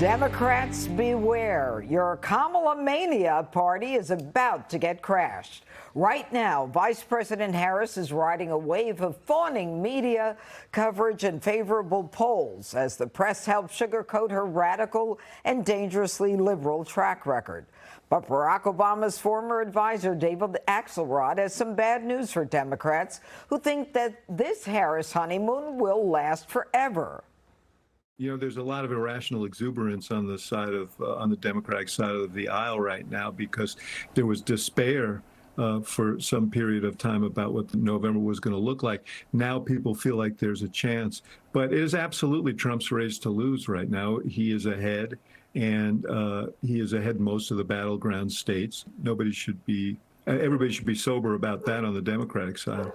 Democrats, beware. Your Kamala Mania party is about to get crashed. Right now, Vice President Harris is riding a wave of fawning media coverage and favorable polls as the press helps sugarcoat her radical and dangerously liberal track record. But Barack Obama's former advisor, David Axelrod, has some bad news for Democrats who think that this Harris honeymoon will last forever. You know, there's a lot of irrational exuberance on the side of on the Democratic side of the aisle right now because there was despair for some period of time about what November was going to look like. Now people feel like there's a chance, but it is absolutely Trump's race to lose right now. He is ahead, and he is ahead in most of the battleground states. Everybody should be sober about that on the Democratic side.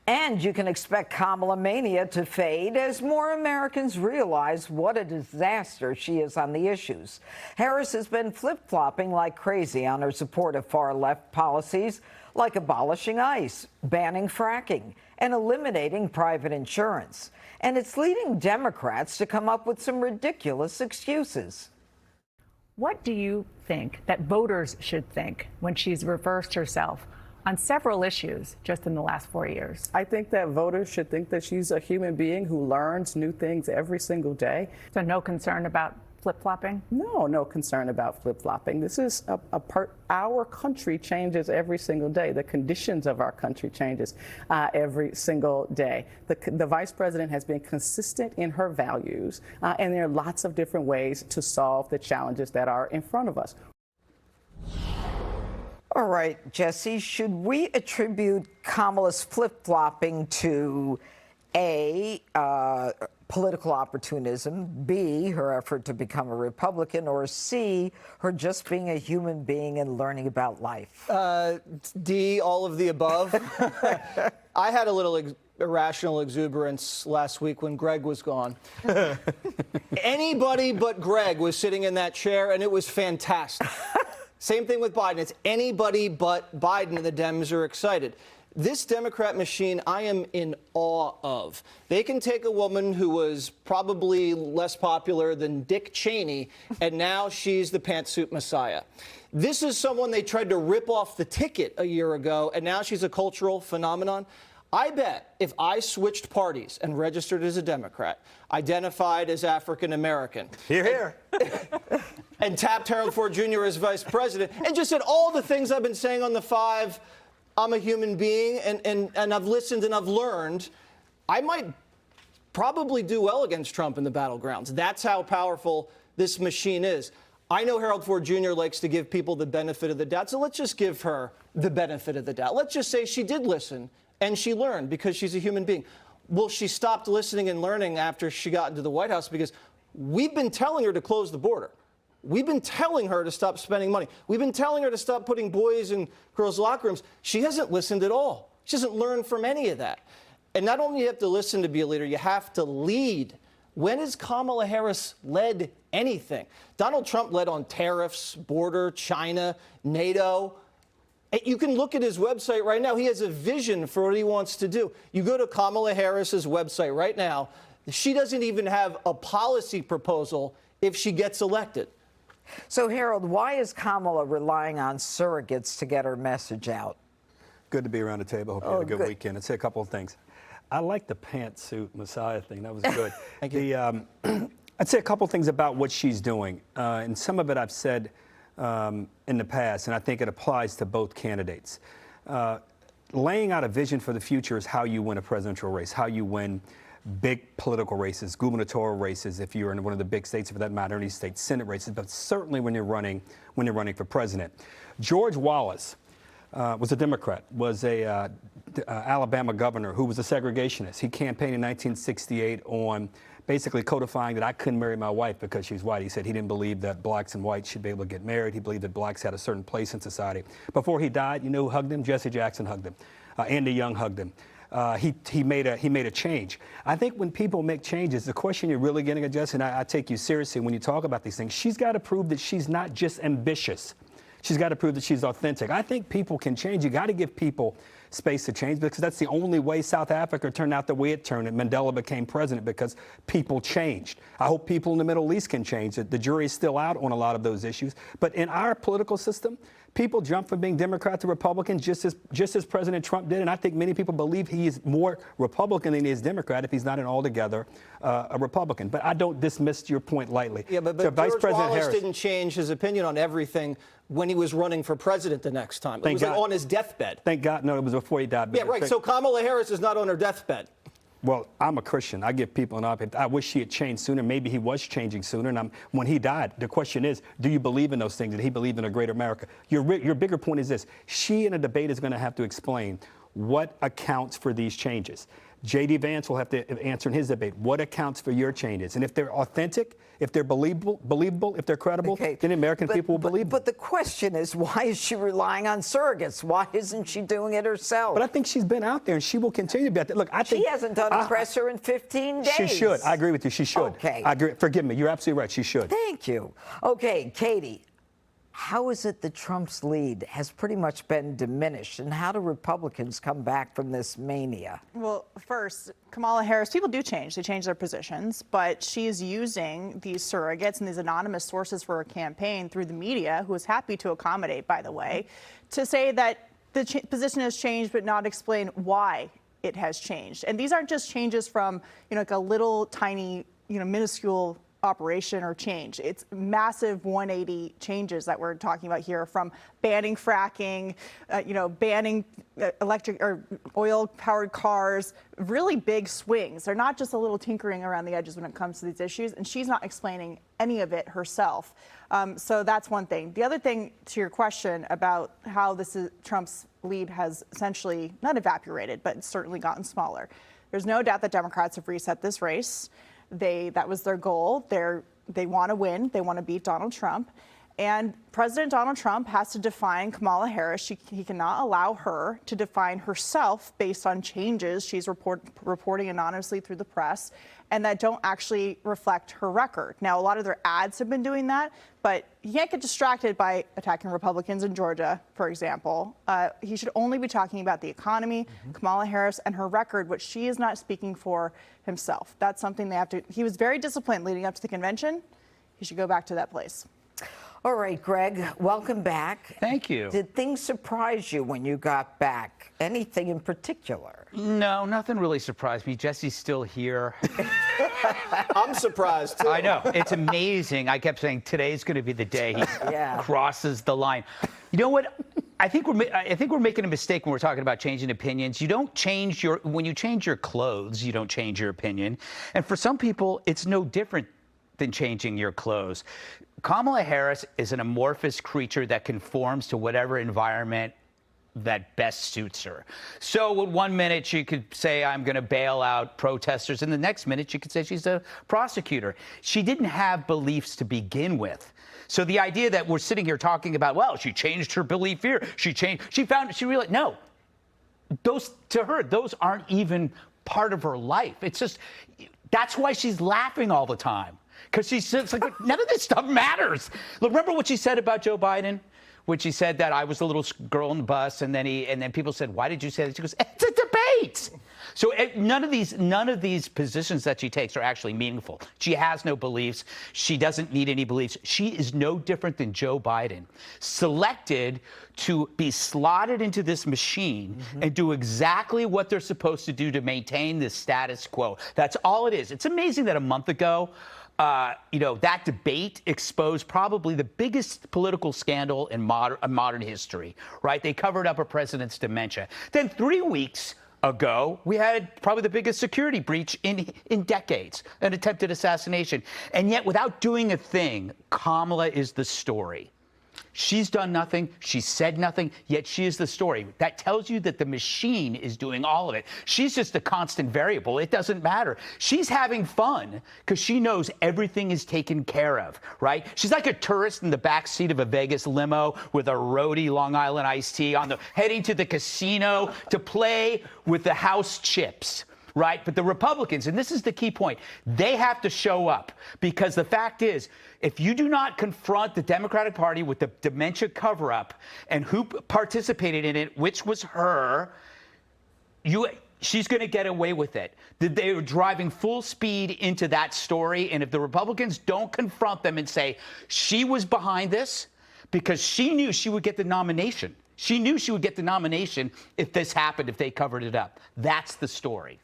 And you can expect Kamala Mania to fade as more Americans realize what a disaster she is on the issues. Harris has been flip-flopping like crazy on her support of far-left policies like abolishing ICE, banning fracking, and eliminating private insurance. And it's leading Democrats to come up with some ridiculous excuses. What do you think that voters should think when she's reversed herself on several issues just in the last 4 years? I think that voters should think that she's a human being who learns new things every single day. So no concern about flip-flopping? No concern about flip-flopping. This is our country changes every single day. The conditions of our country changes every single day. The vice president has been consistent in her values, and there are lots of different ways to solve the challenges that are in front of us. All right, Jesse, should we attribute Kamala's flip-flopping to A, political opportunism, B, her effort to become a Republican, or C, her just being a human being and learning about life? D, all of the above. I had a little irrational exuberance last week when Greg was gone. Anybody but Greg was sitting in that chair, and it was fantastic. Same thing with Biden. It's anybody but Biden, and the Dems are excited. This Democrat machine, I am in awe of. They can take a woman who was probably less popular than Dick Cheney, and now she's the pantsuit messiah. This is someone they tried to rip off the ticket a year ago, and now she's a cultural phenomenon. I bet if I switched parties and registered as a Democrat, identified as African American, and tapped Harold Ford Jr. as vice president, and just said all the things I've been saying on the five, I'm a human being, and I've listened and I've learned, I might probably do well against Trump in the battlegrounds. That's how powerful this machine is. I know Harold Ford Jr. likes to give people the benefit of the doubt, so let's just give her the benefit of the doubt. Let's just say she did listen and she learned because she's a human being. Well, she stopped listening and learning after she got into the White House because we've been telling her to close the border. We've been telling her to stop spending money. We've been telling her to stop putting boys in girls' locker rooms. She hasn't listened at all. She hasn't learned from any of that. And not only do you have to listen to be a leader, you have to lead. When has Kamala Harris led anything? Donald Trump led on tariffs, border, China, NATO. You can look at his website right now. He has a vision for what he wants to do. You go to Kamala Harris's website right now. She doesn't even have a policy proposal if she gets elected. So, Harold, why is Kamala relying on surrogates to get her message out? Good to be around the table. Hope you had a good weekend. I'd say a couple of things. I like the pantsuit messiah thing. That was good. Thank you. I'd say a couple of things about what she's doing. And some of it I've said in the past, and I think it applies to both candidates. Laying out a vision for the future is how you win a presidential race, how you win big political races, gubernatorial races, if you're in one of the big states, for that matter, any state Senate races, but certainly when you're running for president. George Wallace was a Democrat, was a Alabama governor who was a segregationist. He campaigned in 1968 on basically codifying that I couldn't marry my wife because she's white. He said he didn't believe that blacks and whites should be able to get married. He believed that blacks had a certain place in society. Before he died, you know who hugged him? Jesse Jackson hugged him. Andy Young hugged him. He made a change. I think when people make changes, the question you're really getting at, Jesse, and I take you seriously when you talk about these things, she's got to prove that she's not just ambitious. She's got to prove that she's authentic. I think people can change. You got to give people space to change, because that's the only way South Africa turned out the way it turned, and Mandela became president, because people changed. I hope people in the Middle East can change. The jury is still out on a lot of those issues. But in our political system, people jump from being Democrat to Republican just as President Trump did, and I think many people believe he is more Republican than he is Democrat if he's not an altogether a Republican. But I don't dismiss your point lightly. Yeah, but so George Vice President Wallace Harris didn't change his opinion on everything when he was running for president the next time. It Thank was like God. on his deathbed. Thank God, no, it was before he died. Yeah, right. So Kamala Harris is not on her deathbed. Well, I'm a Christian. I give people an option. I wish he had changed sooner. Maybe he was changing sooner. And when he died, the question is, do you believe in those things? Did he believe in a great America? Your bigger point is this. She, in a debate, is going to have to explain what accounts for these changes. J.D. Vance will have to answer in his debate what accounts for your changes. And if they're authentic, if they're believable, if they're credible, then American people will believe them. But the question is, why is she relying on surrogates? Why isn't she doing it herself? But I think she's been out there, and she will continue to be out there. Look, I think she hasn't done a presser in 15 days. She should. I agree with you. She should. Okay. I agree. Forgive me. You're absolutely right. She should. Thank you. Okay, Katie. How is it that Trump's lead has pretty much been diminished, and how do Republicans come back from this mania? Well, first, Kamala Harris, people do change. They change their positions, but she is using these surrogates and these anonymous sources for her campaign through the media, who is happy to accommodate, by the way, to say that the position has changed but not explain why it has changed. And these aren't just changes from, like a little tiny, minuscule operation or change. It's massive 180 changes that we're talking about here, from banning fracking, banning electric or oil-powered cars, really big swings. They're not just a little tinkering around the edges when it comes to these issues, and she's not explaining any of it herself. So that's one thing. The other thing, to your question about how Trump's lead has essentially not evaporated, but certainly gotten smaller. There's no doubt that Democrats have reset this race. That was their goal. They want to win. They want to beat Donald Trump. And President Donald Trump has to define Kamala Harris. He cannot allow her to define herself based on changes she's reporting anonymously through the press and that don't actually reflect her record. Now, a lot of their ads have been doing that, but he can't get distracted by attacking Republicans in Georgia, for example. He should only be talking about the economy, Kamala Harris, and her record, which she is not speaking for himself. That's something they have to. He was very disciplined leading up to the convention. He should go back to that place. All right, Greg, welcome back. Thank you. Did things surprise you when you got back? Anything in particular? No, nothing really surprised me. Jesse's still here. I'm surprised, too. I know. It's amazing. I kept saying today's going to be the day he crosses the line. You know what? I think we're making a mistake when we're talking about changing opinions. You don't change when you change your clothes, you don't change your opinion. And for some people, it's no different than changing your clothes. Kamala Harris is an amorphous creature that conforms to whatever environment that best suits her. So one minute she could say, I'm going to bail out protesters, and the next minute she could say she's a prosecutor. She didn't have beliefs to begin with. So the idea that we're sitting here talking about, well, she changed her belief here, she realized, no, those aren't even part of her life. It's just, that's why she's laughing all the time. Because she's like, none of this stuff matters. Look, remember what she said about Joe Biden? When she said that I was the little girl on the bus, and then people said, why did you say that? She goes, it's a debate. So none of these positions that she takes are actually meaningful. She has no beliefs. She doesn't need any beliefs. She is no different than Joe Biden, selected to be slotted into this machine and do exactly what they're supposed to do to maintain the status quo. That's all it is. It's amazing that a month ago, that debate exposed probably the biggest political scandal in modern history, right? They covered up a president's dementia. Then 3 weeks ago, we had probably the biggest security breach in decades, an attempted assassination. And yet, without doing a thing, Kamala is the story. She's done nothing. She said nothing, yet she is the story. That tells you that the machine is doing all of it. She's just a constant variable. It doesn't matter. She's having fun because she knows everything is taken care of, right? She's like a tourist in the backseat of a Vegas limo with a roadie Long Island iced tea heading to the casino to play with the house chips. Right? But the Republicans, and this is the key point, they have to show up, because the fact is, if you do not confront the Democratic Party with the dementia cover-up and who participated in it, which was her, She's going to get away with it. They were driving full speed into that story, and if the Republicans don't confront them and say she was behind this because she knew she would get the nomination. She knew she would get the nomination if this happened, if they covered it up. That's the story.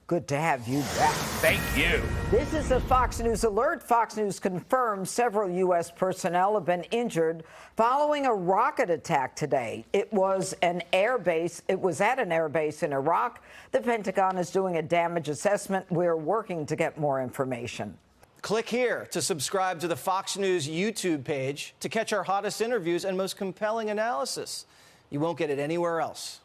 Good to have you back. Thank you. This is a Fox News alert. Fox News confirms several U.S. personnel have been injured following a rocket attack today. It was an air base. It was at an air base in Iraq. The Pentagon is doing a damage assessment. We're working to get more information. Click here to subscribe to the Fox News YouTube page to catch our hottest interviews and most compelling analysis. You won't get it anywhere else.